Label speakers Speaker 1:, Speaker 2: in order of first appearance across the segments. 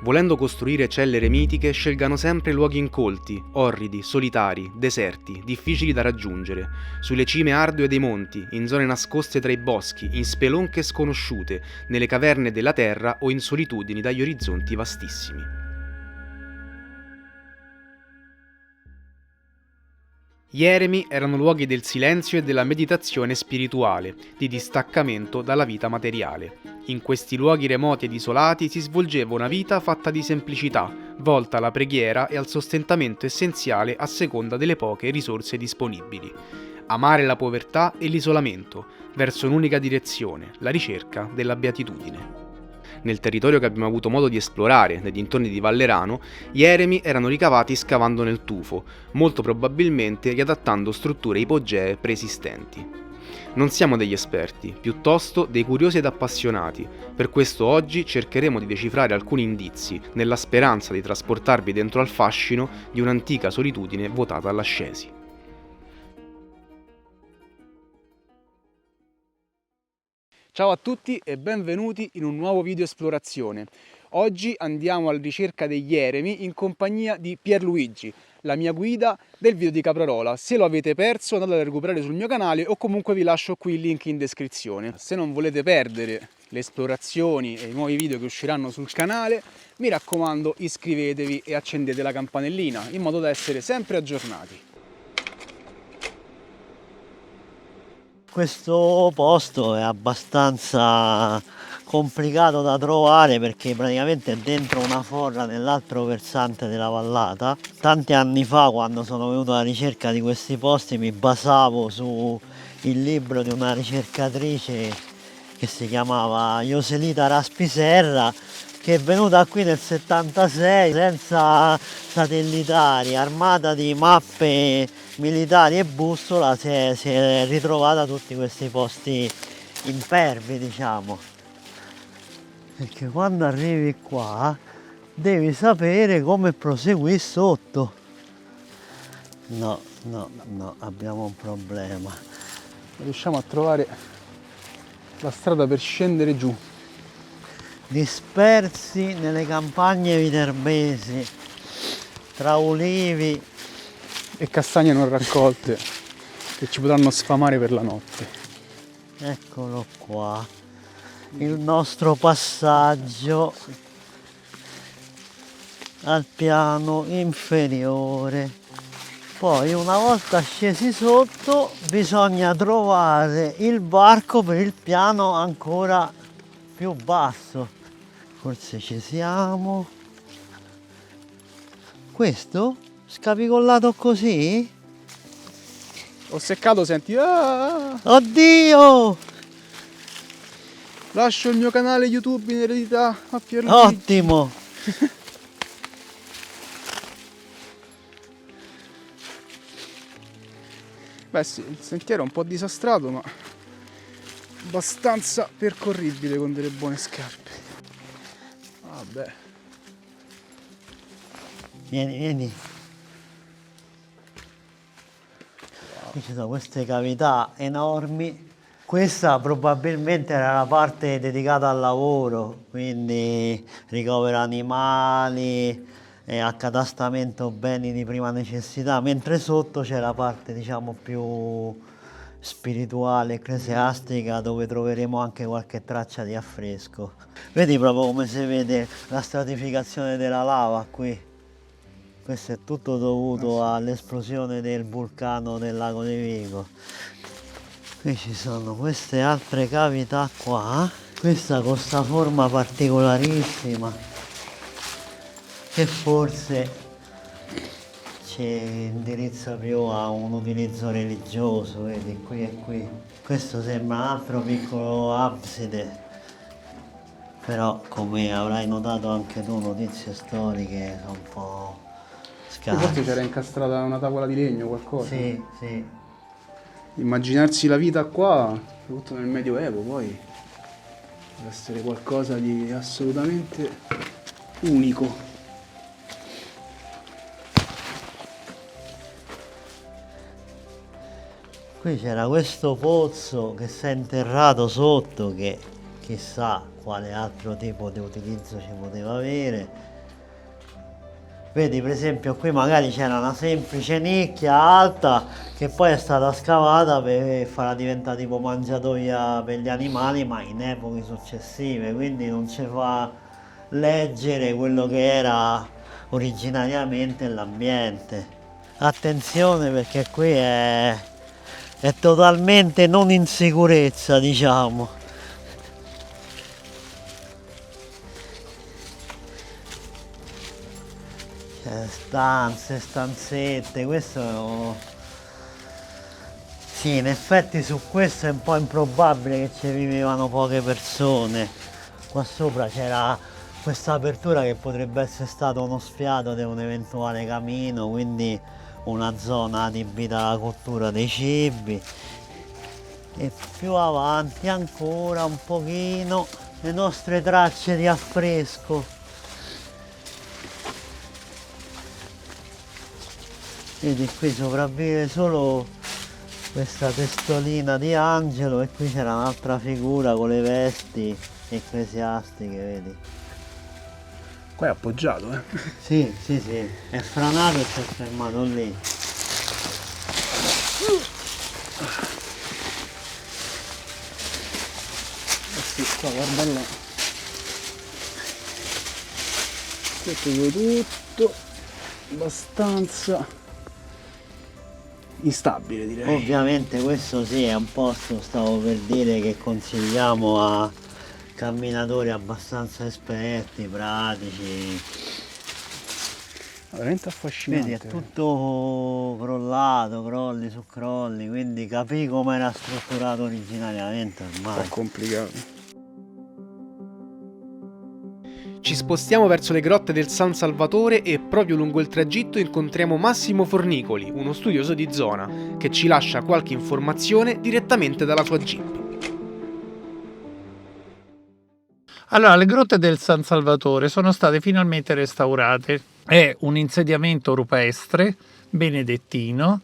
Speaker 1: Volendo costruire celle eremitiche, scelgano sempre luoghi incolti, orridi, solitari, deserti, difficili da raggiungere, sulle cime ardue dei monti, in zone nascoste tra i boschi, in spelonche sconosciute, nelle caverne della terra o in solitudini dagli orizzonti vastissimi. Gli eremi erano luoghi del silenzio e della meditazione spirituale, di distaccamento dalla vita materiale. In questi luoghi remoti ed isolati si svolgeva una vita fatta di semplicità, volta alla preghiera e al sostentamento essenziale a seconda delle poche risorse disponibili. Amare la povertà e l'isolamento, verso un'unica direzione, la ricerca della beatitudine. Nel territorio che abbiamo avuto modo di esplorare, nei dintorni di Vallerano, gli eremi erano ricavati scavando nel tufo, molto probabilmente riadattando strutture ipogee preesistenti. Non siamo degli esperti, piuttosto dei curiosi ed appassionati, per questo oggi cercheremo di decifrare alcuni indizi, nella speranza di trasportarvi dentro al fascino di un'antica solitudine votata all'ascesi. Ciao a tutti e benvenuti in un nuovo video esplorazione. Oggi andiamo alla ricerca degli eremi in compagnia di Pierluigi, la mia guida del video di Caprarola. Se lo avete perso andate a recuperare sul mio canale o comunque vi lascio qui il link in descrizione. Se non volete perdere le esplorazioni e i nuovi video che usciranno sul canale, mi raccomando iscrivetevi e accendete la campanellina in modo da essere sempre aggiornati.
Speaker 2: Questo posto è abbastanza complicato da trovare perché praticamente è dentro una forra nell'altro versante della vallata. Tanti anni fa, quando sono venuto alla ricerca di questi posti, mi basavo sul libro di una ricercatrice che si chiamava Joselita Raspiserra, che è venuta qui nel 76 senza satellitari, armata di mappe militari e bussola, si è ritrovata tutti questi posti impervi, diciamo. Perché quando arrivi qua devi sapere come proseguire sotto. No, abbiamo un problema.
Speaker 1: Riusciamo a trovare la strada per scendere giù.
Speaker 2: Dispersi nelle campagne viterbesi, tra ulivi
Speaker 1: E castagne non raccolte che ci potranno sfamare per la notte.
Speaker 2: Eccolo qua, il nostro passaggio al piano inferiore. Poi una volta scesi sotto bisogna trovare il varco per il piano ancora più basso. Forse ci siamo. Questo? Scapicollato così?
Speaker 1: Ho seccato, senti. Ah!
Speaker 2: Oddio!
Speaker 1: Lascio il mio canale YouTube in eredità a Pierluigi.
Speaker 2: Ottimo!
Speaker 1: Beh sì, il sentiero è un po' disastrato, ma abbastanza percorribile con delle buone scarpe. Vabbè.
Speaker 2: Vieni. Qui ci sono queste cavità enormi. Questa probabilmente era la parte dedicata al lavoro, quindi ricovero animali, accatastamento beni di prima necessità, mentre sotto c'è la parte, diciamo, più spirituale, ecclesiastica, dove troveremo anche qualche traccia di affresco. Vedi proprio come si vede la stratificazione della lava qui. Questo è tutto dovuto all'esplosione del vulcano del lago di Vico. Qui ci sono queste altre cavità qua, questa con questa forma particolarissima che forse ci indirizza più a un utilizzo religioso, vedi, qui e qui. Questo sembra un altro piccolo abside, però come avrai notato anche tu, notizie storiche sono un po' scarse.
Speaker 1: Forse c'era incastrata una tavola di legno o qualcosa.
Speaker 2: Sì.
Speaker 1: Immaginarsi la vita qua, soprattutto nel Medioevo, poi deve essere qualcosa di assolutamente unico.
Speaker 2: Qui c'era questo pozzo che si è interrato sotto, che chissà quale altro tipo di utilizzo ci poteva avere. Vedi, per esempio, qui magari c'era una semplice nicchia alta che poi è stata scavata per farla diventare tipo mangiatoia per gli animali, ma in epoche successive, quindi non ci fa leggere quello che era originariamente l'ambiente. Attenzione perché qui è totalmente non in sicurezza, diciamo. Stanze, stanzette, questo sì, in effetti su questo è un po' improbabile che ci vivevano poche persone. Qua sopra c'era questa apertura che potrebbe essere stato uno sfiato di un eventuale camino, quindi una zona adibita alla cottura dei cibi. E più avanti ancora un pochino le nostre tracce di affresco. Vedi, qui sopravvive solo questa testolina di Angelo e qui c'era un'altra figura con le vesti ecclesiastiche, vedi?
Speaker 1: Qua è appoggiato,
Speaker 2: Sì, sì, sì, è franato e si è fermato lì.
Speaker 1: Sì, qua guarda là. Questo tutto abbastanza instabile, direi.
Speaker 2: Ovviamente questo sì è un posto, stavo per dire, che consigliamo a camminatori abbastanza esperti, pratici.
Speaker 1: Veramente affascinante.
Speaker 2: Vedi, è tutto crollato, crolli su crolli, quindi capì come era strutturato originariamente
Speaker 1: Un
Speaker 2: ormai.
Speaker 1: po' complicato. Ci spostiamo verso le grotte del San Salvatore e proprio lungo il tragitto incontriamo Massimo Fornicoli, uno studioso di zona, che ci lascia qualche informazione direttamente dalla sua jeep.
Speaker 3: Allora, le grotte del San Salvatore sono state finalmente restaurate. È un insediamento rupestre benedettino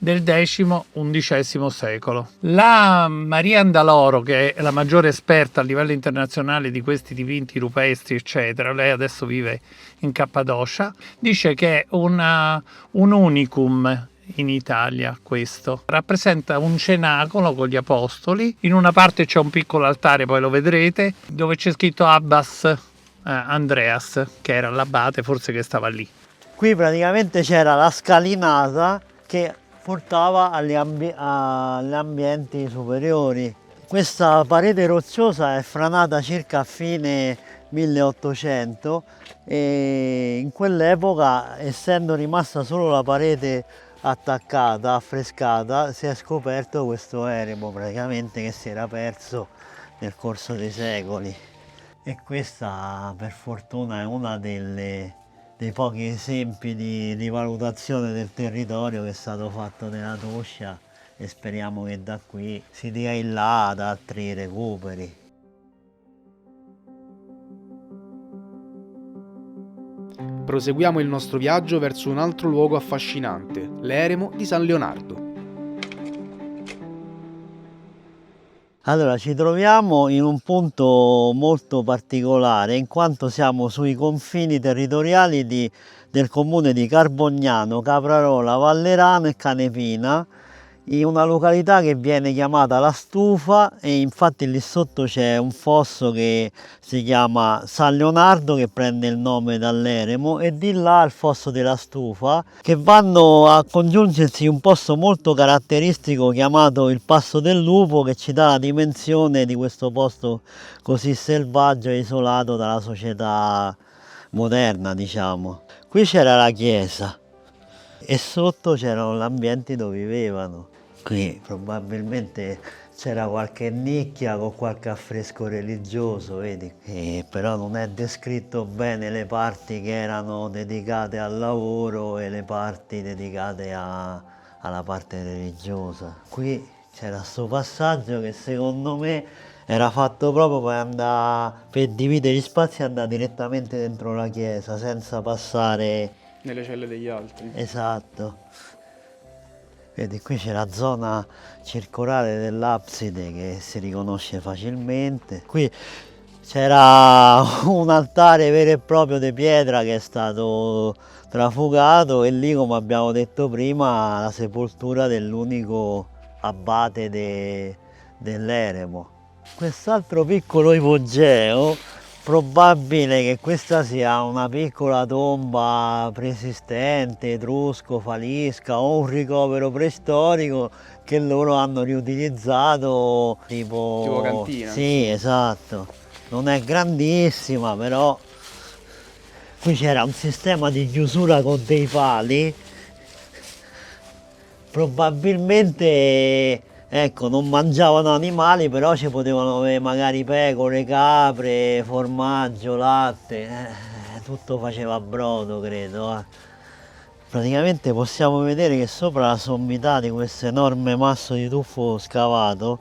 Speaker 3: del X-XI secolo. La Maria Andaloro, che è la maggiore esperta a livello internazionale di questi dipinti rupestri, eccetera, lei adesso vive in Cappadocia, dice che è un unicum in Italia. Questo rappresenta un cenacolo con gli apostoli, in una parte c'è un piccolo altare, poi lo vedrete, dove c'è scritto Abbas Andreas, che era l'abate forse che stava lì.
Speaker 2: Qui praticamente c'era la scalinata che portava agli ambienti superiori. Questa parete rocciosa è franata circa a fine 1800 e in quell'epoca, essendo rimasta solo la parete attaccata, affrescata, si è scoperto questo eremo praticamente che si era perso nel corso dei secoli. E questa per fortuna è una dei pochi esempi di valutazione del territorio che è stato fatto nella Toscia e speriamo che da qui si dia in là ad altri recuperi.
Speaker 1: Proseguiamo il nostro viaggio verso un altro luogo affascinante, l'eremo di San Leonardo.
Speaker 2: Allora, ci troviamo in un punto molto particolare in quanto siamo sui confini territoriali del comune di Carbognano, Caprarola, Vallerano e Canepina, in una località che viene chiamata La Stufa e infatti lì sotto c'è un fosso che si chiama San Leonardo che prende il nome dall'eremo e di là il fosso della Stufa che vanno a congiungersi in un posto molto caratteristico chiamato il Passo del Lupo che ci dà la dimensione di questo posto così selvaggio e isolato dalla società moderna, diciamo. Qui c'era la chiesa e sotto c'erano gli ambienti dove vivevano. Qui probabilmente c'era qualche nicchia con qualche affresco religioso, vedi? Però non è descritto bene le parti che erano dedicate al lavoro e le parti dedicate alla parte religiosa. Qui c'era questo passaggio che secondo me era fatto proprio per dividere gli spazi e andare direttamente dentro la chiesa senza passare
Speaker 1: Nelle celle degli altri.
Speaker 2: Esatto. Vedi, qui c'è la zona circolare dell'abside che si riconosce facilmente. Qui c'era un altare vero e proprio di pietra che è stato trafugato e lì, come abbiamo detto prima, la sepoltura dell'unico abate dell'eremo. Quest'altro piccolo ipogeo, probabile che questa sia una piccola tomba preesistente, etrusco, falisca o un ricovero preistorico che loro hanno riutilizzato
Speaker 1: Tipo cantina.
Speaker 2: Sì, esatto. Non è grandissima, però qui c'era un sistema di chiusura con dei pali. Probabilmente, ecco, non mangiavano animali, però ci potevano avere magari pecore, capre, formaggio, latte, tutto faceva brodo, credo. Praticamente possiamo vedere che sopra la sommità di questo enorme masso di tuffo scavato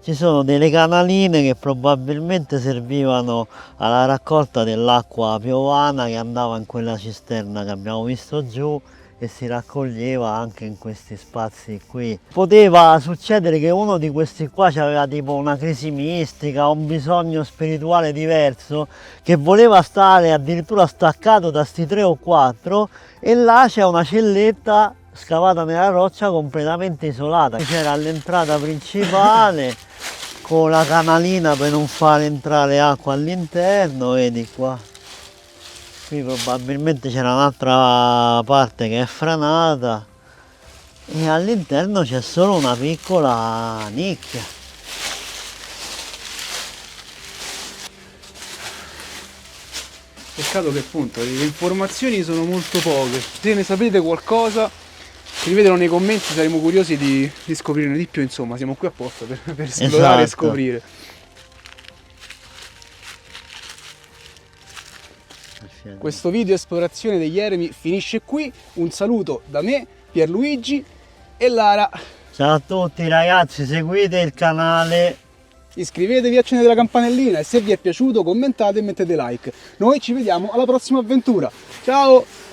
Speaker 2: ci sono delle canaline che probabilmente servivano alla raccolta dell'acqua piovana che andava in quella cisterna che abbiamo visto giù e si raccoglieva anche in questi spazi qui. Poteva succedere che uno di questi qua aveva tipo una crisi mistica, un bisogno spirituale diverso, che voleva stare addirittura staccato da sti 3 o 4, e là c'è una celletta scavata nella roccia completamente isolata. C'era l'entrata principale con la canalina per non far entrare acqua all'interno, vedi qua. Qui probabilmente c'era un'altra parte che è franata e all'interno c'è solo una piccola nicchia.
Speaker 1: Peccato che appunto le informazioni sono molto poche. Se ne sapete qualcosa, scrivetelo nei commenti, saremo curiosi di scoprirne di più. Insomma, siamo qui apposta per esplorare e
Speaker 2: Esatto.
Speaker 1: scoprire. Questo video esplorazione degli eremi finisce qui. Un saluto da me, Pierluigi e Lara.
Speaker 2: Ciao a tutti ragazzi, seguite il canale.
Speaker 1: Iscrivetevi, accendete la campanellina e se vi è piaciuto commentate e mettete like. Noi ci vediamo alla prossima avventura. Ciao!